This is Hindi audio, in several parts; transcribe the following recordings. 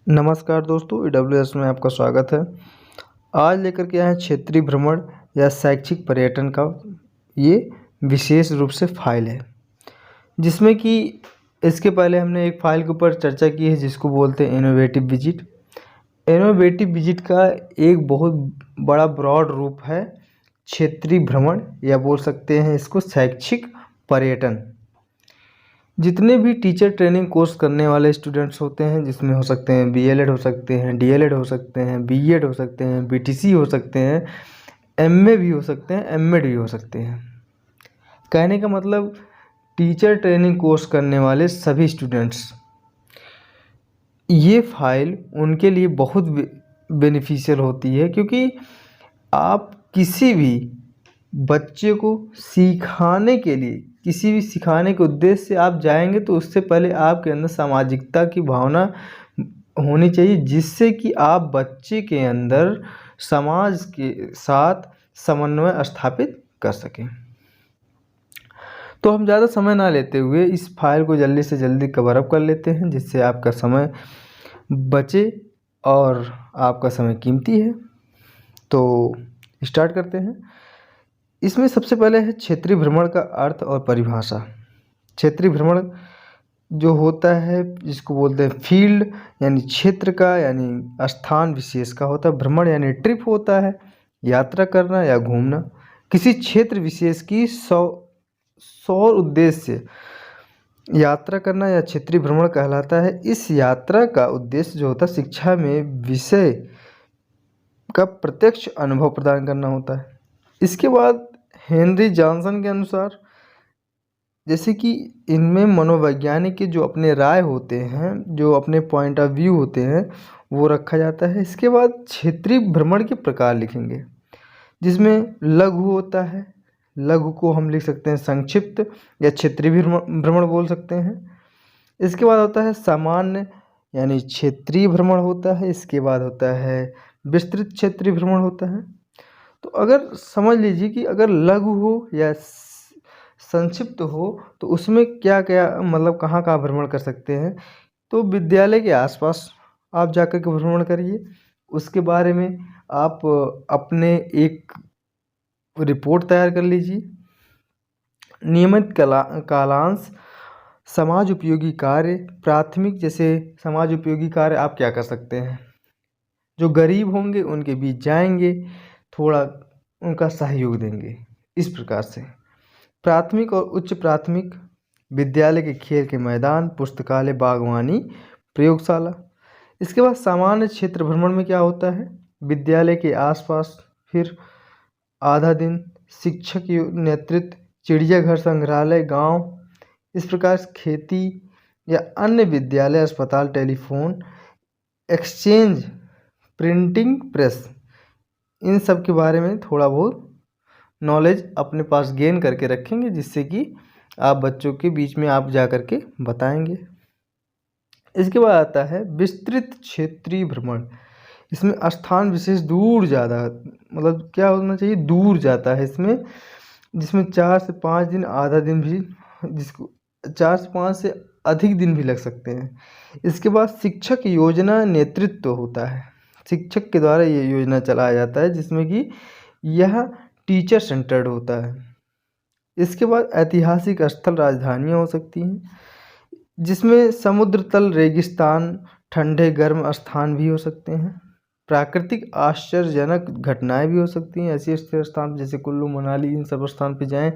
नमस्कार दोस्तों, EWS में आपका स्वागत है। आज लेकर के आए हैं क्षेत्रीय भ्रमण या शैक्षिक पर्यटन का ये विशेष रूप से फाइल है, जिसमें कि इसके पहले हमने एक फाइल के ऊपर चर्चा की है जिसको बोलते हैं इनोवेटिव विजिट। इनोवेटिव विजिट का एक बहुत बड़ा ब्रॉड रूप है क्षेत्रीय भ्रमण, या बोल सकते हैं इसको शैक्षिक पर्यटन। जितने भी टीचर ट्रेनिंग कोर्स करने वाले स्टूडेंट्स होते हैं, जिसमें हो सकते हैं BLED हो सकते हैं, DLED हो सकते हैं, BEd हो सकते हैं, BTC हो सकते हैं, MA भी हो सकते हैं, MAd भी हो सकते हैं। कहने का मतलब टीचर ट्रेनिंग कोर्स करने वाले सभी स्टूडेंट्स, ये फाइल उनके लिए बहुत बेनिफिशियल होती है, क्योंकि आप किसी भी बच्चे को सिखाने के लिए, किसी भी सिखाने के उद्देश्य से आप जाएंगे तो उससे पहले आपके अंदर सामाजिकता की भावना होनी चाहिए, जिससे कि आप बच्चे के अंदर समाज के साथ समन्वय स्थापित कर सकें। तो हम ज़्यादा समय ना लेते हुए इस फाइल को जल्दी से जल्दी कवर अप कर लेते हैं, जिससे आपका समय बचे और आपका समय कीमती है। तो स्टार्ट करते हैं। इसमें सबसे पहले है क्षेत्रीय भ्रमण का अर्थ और परिभाषा। क्षेत्रीय भ्रमण जो होता है, जिसको बोलते हैं फील्ड, यानी क्षेत्र का, यानी स्थान विशेष का होता है। भ्रमण यानी ट्रिप होता है, यात्रा करना या घूमना। किसी क्षेत्र विशेष की सौर उद्देश्य यात्रा करना या क्षेत्रीय भ्रमण कहलाता है। इस यात्रा का उद्देश्य जो होता है, शिक्षा में विषय का प्रत्यक्ष अनुभव प्रदान करना होता है। इसके बाद हेनरी जॉनसन के अनुसार, जैसे कि इनमें मनोवैज्ञानिक के जो अपने राय होते हैं, जो अपने पॉइंट ऑफ व्यू होते हैं, वो रखा जाता है। इसके बाद क्षेत्रीय भ्रमण के प्रकार लिखेंगे, जिसमें लघु होता है। लघु को हम लिख सकते हैं संक्षिप्त या क्षेत्रीय भ्रमण बोल सकते हैं। इसके बाद होता है सामान्य, यानी क्षेत्रीय भ्रमण होता है। इसके बाद होता है विस्तृत क्षेत्रीय भ्रमण होता है। तो अगर समझ लीजिए कि अगर लघु हो या संक्षिप्त हो तो उसमें क्या क्या, मतलब कहाँ कहाँ भ्रमण कर सकते हैं। तो विद्यालय के आसपास आप जाकर के भ्रमण करिए। उसके बारे में आप अपने एक रिपोर्ट तैयार कर लीजिए। नियमित कालांश, समाज उपयोगी कार्य, प्राथमिक, जैसे समाज उपयोगी कार्य आप क्या कर सकते हैं, जो गरीब होंगे उनके बीच जाएंगे, थोड़ा उनका सहयोग देंगे, इस प्रकार से। प्राथमिक और उच्च प्राथमिक, विद्यालय के खेल के मैदान, पुस्तकालय, बागवानी, प्रयोगशाला। इसके बाद सामान्य क्षेत्र भ्रमण में क्या होता है, विद्यालय के आसपास, फिर आधा दिन शिक्षक नेतृत्व, चिड़ियाघर, संग्रहालय, गांव, इस प्रकार से खेती या अन्य विद्यालय, अस्पताल, टेलीफोन, एक्सचेंज, प्रिंटिंग प्रेस, इन सब के बारे में थोड़ा बहुत नॉलेज अपने पास गेन करके रखेंगे, जिससे कि आप बच्चों के बीच में आप जा कर के बताएंगे। इसके बाद आता है विस्तृत क्षेत्रीय भ्रमण। इसमें स्थान विशेष दूर ज़्यादा, मतलब क्या होना चाहिए, दूर जाता है इसमें, जिसमें 4 से 5 दिन, आधा दिन भी, जिसको 4 से 5 से अधिक दिन भी लग सकते हैं। इसके बाद शिक्षक योजना नेतृत्व होता है। शिक्षक के द्वारा ये योजना चलाया जाता है, जिसमें कि यह टीचर सेंटर्ड होता है। इसके बाद ऐतिहासिक स्थल, राजधानियाँ हो सकती हैं, जिसमें समुद्र तल, रेगिस्तान, ठंडे गर्म स्थान भी हो सकते हैं। प्राकृतिक आश्चर्यजनक घटनाएं भी हो सकती हैं। ऐसे स्थान जैसे कुल्लू मनाली, इन सब स्थान पे जाएं,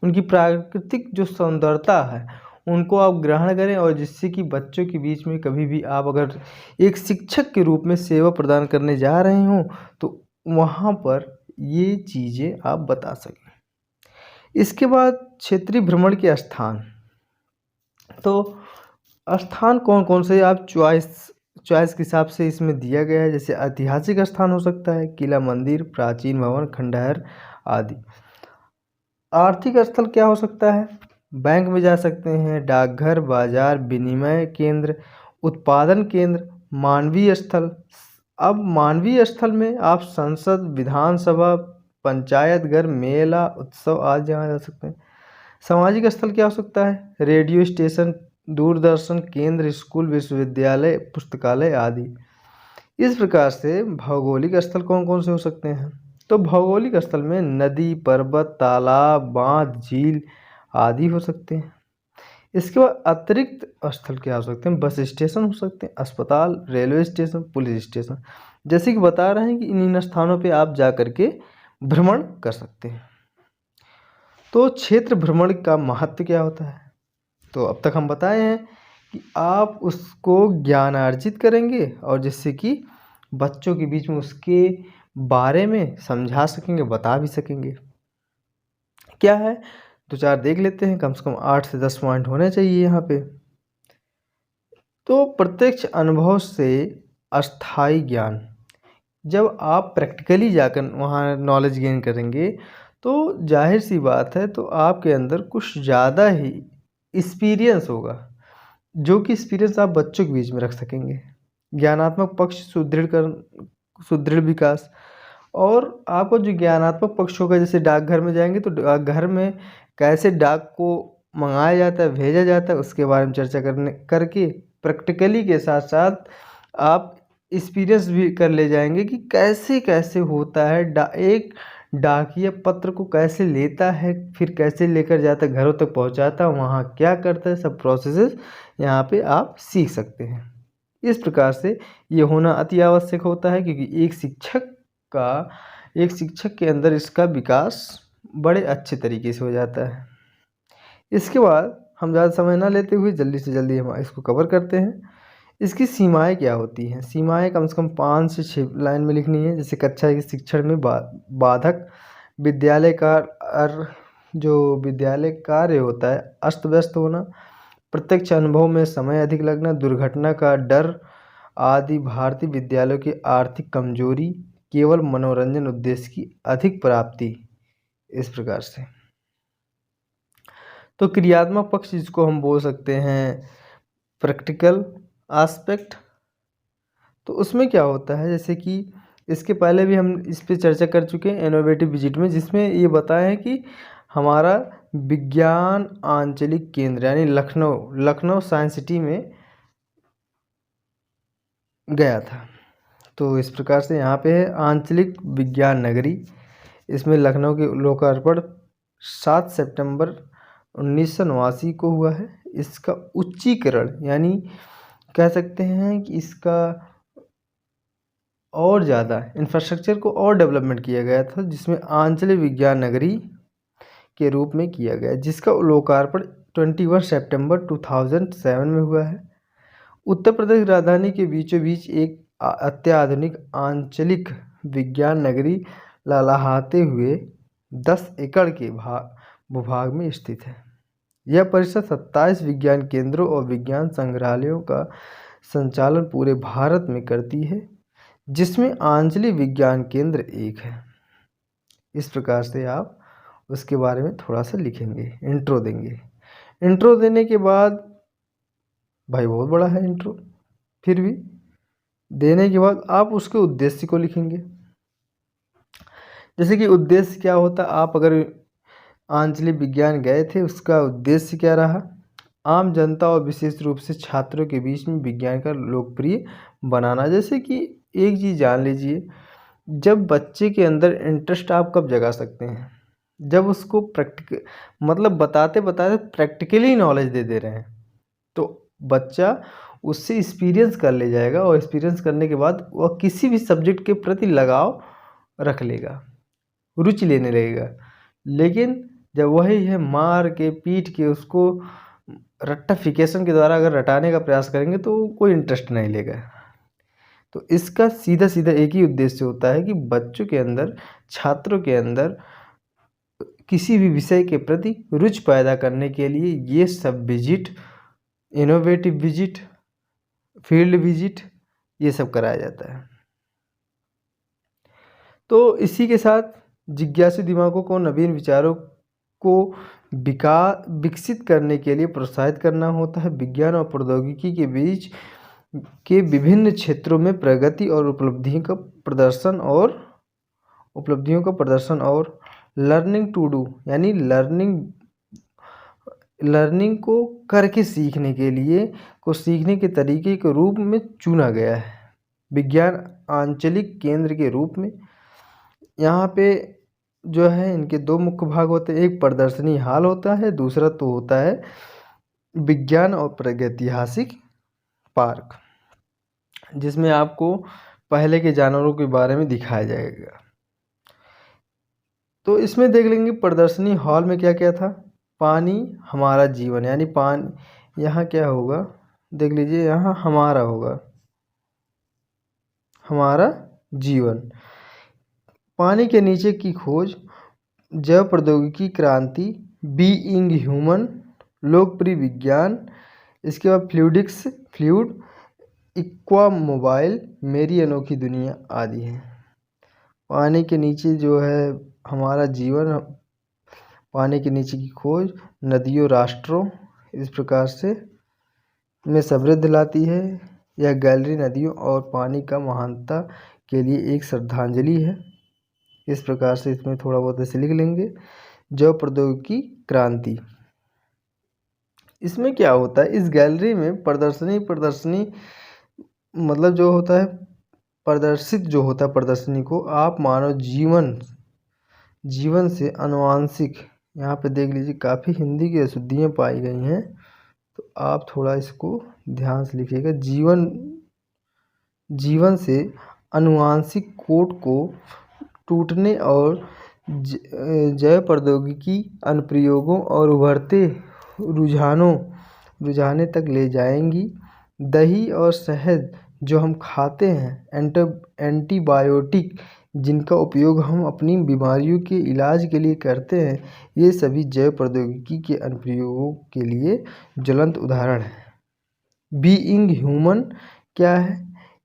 उनकी प्राकृतिक जो सौंदर्यता है उनको आप ग्रहण करें, और जिससे कि बच्चों के बीच में कभी भी आप अगर एक शिक्षक के रूप में सेवा प्रदान करने जा रहे हों तो वहाँ पर ये चीज़ें आप बता सकें। इसके बाद क्षेत्रीय भ्रमण के स्थान, तो स्थान कौन कौन से आप चॉइस के हिसाब से इसमें दिया गया है। जैसे ऐतिहासिक स्थान हो सकता है, किला, मंदिर, प्राचीन भवन, खंडहर आदि। आर्थिक स्थल क्या हो सकता है, बैंक में जा सकते हैं, डाकघर, बाजार, विनिमय केंद्र, उत्पादन केंद्र, मानवीय स्थल। अब मानवीय स्थल में आप संसद, विधानसभा, पंचायत घर, मेला, उत्सव आदि जहाँ जा सकते हैं। सामाजिक स्थल क्या हो सकता है, रेडियो स्टेशन, दूरदर्शन केंद्र, स्कूल, विश्वविद्यालय, पुस्तकालय आदि। इस प्रकार से भौगोलिक स्थल कौन कौन से हो सकते हैं? तो भौगोलिक स्थल में नदी, पर्वत, तालाब, बांध, झील आदि हो सकते हैं। इसके बाद अतिरिक्त स्थल क्या हो सकते हैं? बस स्टेशन हो सकते हैं, अस्पताल, रेलवे स्टेशन, पुलिस स्टेशन। जैसे कि बता रहे हैं कि इन स्थानों पे आप जा कर के भ्रमण कर सकते हैं। तो क्षेत्र भ्रमण का महत्व क्या होता है? तो अब तक हम बताए हैं कि आप उसको ज्ञानार्जित करेंगे और जिससे कि बच्चों के बीच में उसके बारे में समझा सकेंगे, बता भी सकेंगे। क्या है? दो चार देख लेते हैं, कम से कम 8 से 10 पॉइंट होने चाहिए यहाँ पे। तो प्रत्यक्ष अनुभव से अस्थायी ज्ञान, जब आप प्रैक्टिकली जाकर वहाँ नॉलेज गेन करेंगे तो जाहिर सी बात है, तो आपके अंदर कुछ ज़्यादा ही एक्सपीरियंस होगा, जो कि एक्सपीरियंस आप बच्चों के बीच में रख सकेंगे। ज्ञानात्मक पक्ष सुदृढ़ विकास, और आपको जो ज्ञानात्मक पक्ष होगा, जैसे डाकघर में जाएंगे तो डाकघर में कैसे डाक को मंगाया जाता है, भेजा जाता है, उसके बारे में चर्चा करके प्रैक्टिकली के साथ साथ आप एक्सपीरियंस भी कर ले जाएंगे कि कैसे कैसे होता है, एक डाकिया पत्र को कैसे लेता है, फिर कैसे लेकर जाता है, घरों तक पहुंचाता है, वहाँ क्या करता है, सब प्रोसेसेस यहाँ पे आप सीख सकते हैं। इस प्रकार से ये होना अति आवश्यक होता है, क्योंकि एक शिक्षक के अंदर इसका विकास बड़े अच्छे तरीके से हो जाता है। इसके बाद हम ज़्यादा समय ना लेते हुए जल्दी से जल्दी हम इसको कवर करते हैं। इसकी सीमाएं क्या होती हैं? सीमाएं कम से कम 5 से 6 लाइन में लिखनी है। जैसे कक्षा के शिक्षण में बाधक, जो विद्यालय कार्य होता है अस्त व्यस्त होना, प्रत्यक्ष अनुभव में समय अधिक लगना, दुर्घटना का डर आदि, भारतीय विद्यालयों की आर्थिक कमजोरी, केवल मनोरंजन उद्देश्य की अधिक प्राप्ति। इस प्रकार से तो क्रियात्मक पक्ष जिसको हम बोल सकते हैं प्रैक्टिकल एस्पेक्ट, तो उसमें क्या होता है, जैसे कि इसके पहले भी हम इस पे चर्चा कर चुके हैं इनोवेटिव विजिट में, जिसमें ये बताया है कि हमारा विज्ञान आंचलिक केंद्र यानी लखनऊ साइंस सिटी में गया था। तो इस प्रकार से यहाँ पे है आंचलिक विज्ञान नगरी। इसमें लखनऊ के लोकार्पण 7 सितंबर 1989 को हुआ है। इसका उच्चीकरण यानी कह सकते हैं कि इसका और ज़्यादा इंफ्रास्ट्रक्चर को और डेवलपमेंट किया गया था, जिसमें आंचलिक विज्ञान नगरी के रूप में किया गया, जिसका लोकार्पण 21 सितंबर 2007 में हुआ है। उत्तर प्रदेश राजधानी के बीचों बीच एक अत्याधुनिक आंचलिक विज्ञान नगरी लहलहाते हुए 10 एकड़ के भूभाग में स्थित है। यह परिषद 27 विज्ञान केंद्रों और विज्ञान संग्रहालयों का संचालन पूरे भारत में करती है, जिसमें आंचलिक विज्ञान केंद्र एक है। इस प्रकार से आप उसके बारे में थोड़ा सा लिखेंगे, इंट्रो देंगे। इंट्रो देने के बाद भाई बहुत बड़ा है इंट्रो, फिर भी देने के बाद आप उसके उद्देश्य को लिखेंगे। जैसे कि उद्देश्य क्या होता, आप अगर आंचलिक विज्ञान गए थे, उसका उद्देश्य क्या रहा? आम जनता और विशेष रूप से छात्रों के बीच में विज्ञान का लोकप्रिय बनाना। जैसे कि एक चीज़ जान लीजिए, जब बच्चे के अंदर इंटरेस्ट आप कब जगा सकते हैं? जब उसको मतलब बताते बताते प्रैक्टिकली नॉलेज दे रहे हैं, तो बच्चा उससे एक्सपीरियंस कर ले जाएगा, और एक्सपीरियंस करने के बाद वह किसी भी सब्जेक्ट के प्रति लगाव रख लेगा, रुचि लेने लगेगा। लेकिन जब वही है मार के पीट के उसको रट्टाफिकेशन के द्वारा अगर रटाने का प्रयास करेंगे तो कोई इंटरेस्ट नहीं लेगा। तो इसका सीधा सीधा एक ही उद्देश्य होता है कि बच्चों के अंदर, छात्रों के अंदर किसी भी विषय के प्रति रुचि पैदा करने के लिए ये सब visit, innovative visit, field visit, ये सब कराया जाता है। तो इसी के साथ जिज्ञासु दिमागों को नवीन विचारों को विकसित करने के लिए प्रोत्साहित करना होता है। विज्ञान और प्रौद्योगिकी के बीच के विभिन्न क्षेत्रों में प्रगति और उपलब्धियों का प्रदर्शन और लर्निंग टू डू यानी लर्निंग लर्निंग को करके सीखने के लिए को सीखने के तरीके के रूप में चुना गया है। विज्ञान आंचलिक केंद्र के रूप में यहाँ पे जो है इनके दो मुख्य भाग होते हैं, एक प्रदर्शनी हॉल होता है, दूसरा तो होता है विज्ञान और प्रागैतिहासिक पार्क, जिसमें आपको पहले के जानवरों के बारे में दिखाया जाएगा। तो इसमें देख लेंगे प्रदर्शनी हॉल में क्या क्या था। पानी हमारा जीवन, यानी पानी यहाँ क्या होगा देख लीजिए, यहाँ हमारा होगा हमारा जीवन। पानी के नीचे की खोज, जैव प्रौद्योगिकी क्रांति, बीइंग ह्यूमन, लोकप्रिय विज्ञान, इसके बाद फ्लूइड, इक्वा मोबाइल, मेरी अनोखी दुनिया आदि है। पानी के नीचे जो है हमारा जीवन, पानी के नीचे की खोज, नदियों राष्ट्रों, इस प्रकार से में समृद्धि लाती है। यह गैलरी नदियों और पानी का महानता के लिए एक श्रद्धांजलि है। इस प्रकार से इसमें थोड़ा बहुत ऐसे लिख लेंगे। जैव प्रौद्योगिकी क्रांति, इसमें क्या होता है, इस गैलरी में प्रदर्शनी मतलब जो होता है प्रदर्शित जो होता है प्रदर्शनी को आप मानव जीवन से आनुवांशिक, यहाँ पे देख लीजिए काफ़ी हिंदी की अशुद्धियाँ पाई गई हैं, तो आप थोड़ा इसको ध्यान से लिखिएगा। जीवन से आनुवांशिक कोड को टूटने और जैव प्रौद्योगिकी अनुप्रयोगों और उभरते रुझाने तक ले जाएंगी। दही और शहद जो हम खाते हैं, एंटीबायोटिक जिनका उपयोग हम अपनी बीमारियों के इलाज के लिए करते हैं, ये सभी जैव प्रौद्योगिकी के अनुप्रयोगों के लिए ज्वलंत उदाहरण हैं। बीइंग ह्यूमन क्या है,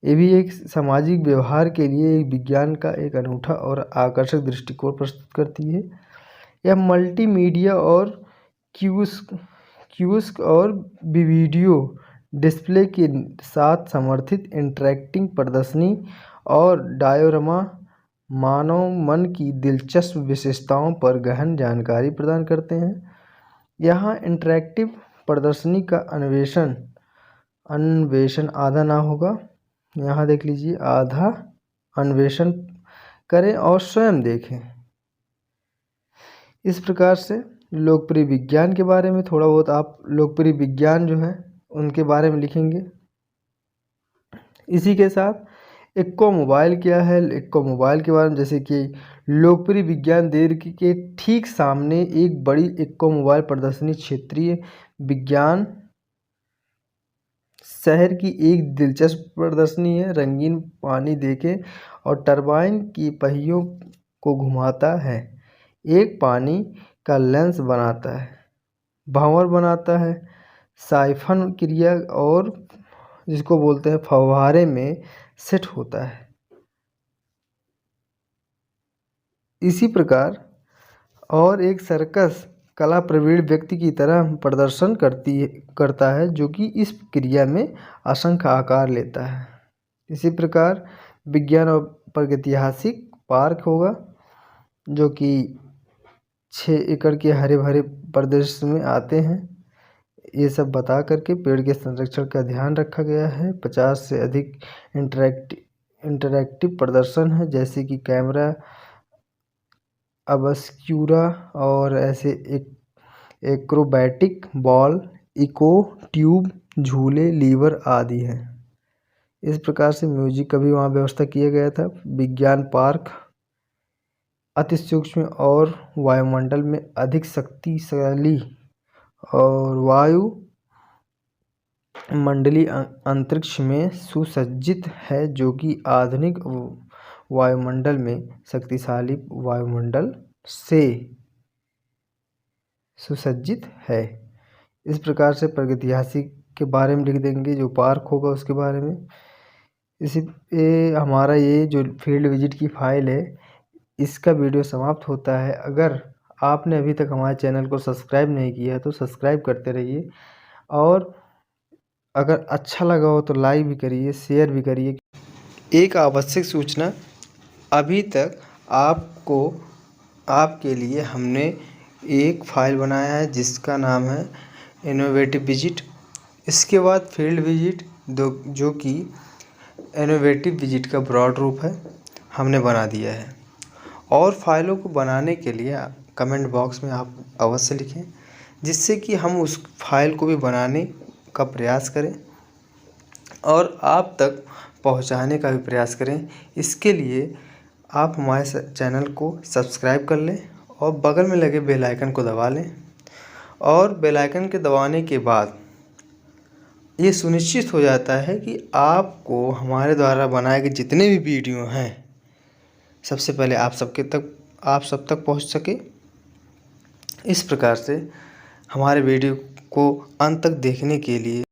ये भी एक सामाजिक व्यवहार के लिए एक विज्ञान का एक अनूठा और आकर्षक दृष्टिकोण प्रस्तुत करती है। यह मल्टीमीडिया और क्यूस्क और वीडियो डिस्प्ले के साथ समर्थित इंटरैक्टिंग प्रदर्शनी और डायोरमा मानव मन की दिलचस्प विशेषताओं पर गहन जानकारी प्रदान करते हैं। यहाँ इंटरैक्टिव प्रदर्शनी का अन्वेषण आधा ना होगा, यहाँ देख लीजिए आधा अन्वेषण करें और स्वयं देखें। इस प्रकार से लोकप्रिय विज्ञान के बारे में थोड़ा बहुत आप लोकप्रिय विज्ञान जो है उनके बारे में लिखेंगे। इसी के साथ इक्को मोबाइल क्या है, इक्को मोबाइल के बारे में, जैसे कि लोकप्रिय विज्ञान देर के ठीक सामने एक बड़ी इक्को मोबाइल प्रदर्शनी क्षेत्रीय विज्ञान शहर की एक दिलचस्प प्रदर्शनी है। रंगीन पानी देखें और टरबाइन की पहियों को घुमाता है, एक पानी का लेंस बनाता है, भंवर बनाता है, साइफन क्रिया और जिसको बोलते हैं फव्वारे में सेट होता है। इसी प्रकार और एक सर्कस कला प्रवीण व्यक्ति की तरह प्रदर्शन करता है, जो कि इस क्रिया में असंख्य आकार लेता है। इसी प्रकार विज्ञान और प्रागैतिहासिक पार्क होगा, जो कि 6 एकड़ के हरे भरे प्रदेश में आते हैं। ये सब बता करके पेड़ के संरक्षण का ध्यान रखा गया है। 50 से अधिक इंटरैक्टिव प्रदर्शन है, जैसे कि कैमरा, अबस्क्यूरा और ऐसे एक्रोबैटिक बॉल, इको ट्यूब, झूले, लीवर आदि हैं। इस प्रकार से म्यूजिक का भी वहाँ व्यवस्था किया गया था। विज्ञान पार्क अति सूक्ष्म और वायुमंडल में अधिक शक्तिशाली और वायु मंडलीय अंतरिक्ष में सुसज्जित है, जो कि आधुनिक वायुमंडल में शक्तिशाली वायुमंडल से सुसज्जित है। इस प्रकार से प्रागैतिहासिक के बारे में लिख देंगे, जो पार्क होगा उसके बारे में। इसी पे हमारा ये जो फील्ड विजिट की फाइल है, इसका वीडियो समाप्त होता है। अगर आपने अभी तक हमारे चैनल को सब्सक्राइब नहीं किया है तो सब्सक्राइब करते रहिए, और अगर अच्छा लगा हो तो लाइक भी करिए, शेयर भी करिए। एक आवश्यक सूचना, अभी तक आपके लिए हमने एक फ़ाइल बनाया है जिसका नाम है इनोवेटिव विजिट। इसके बाद फील्ड विजिट जो कि इनोवेटिव विजिट का ब्रॉड रूप है, हमने बना दिया है। और फाइलों को बनाने के लिए कमेंट बॉक्स में आप अवश्य लिखें, जिससे कि हम उस फाइल को भी बनाने का प्रयास करें और आप तक पहुंचाने का भी प्रयास करें। इसके लिए आप हमारे चैनल को सब्सक्राइब कर लें और बगल में लगे बेल आइकन को दबा लें। और बेल आइकन के दबाने के बाद ये सुनिश्चित हो जाता है कि आपको हमारे द्वारा बनाए गए जितने भी वीडियो हैं सबसे पहले आप सब तक पहुंच सके। इस प्रकार से हमारे वीडियो को अंत तक देखने के लिए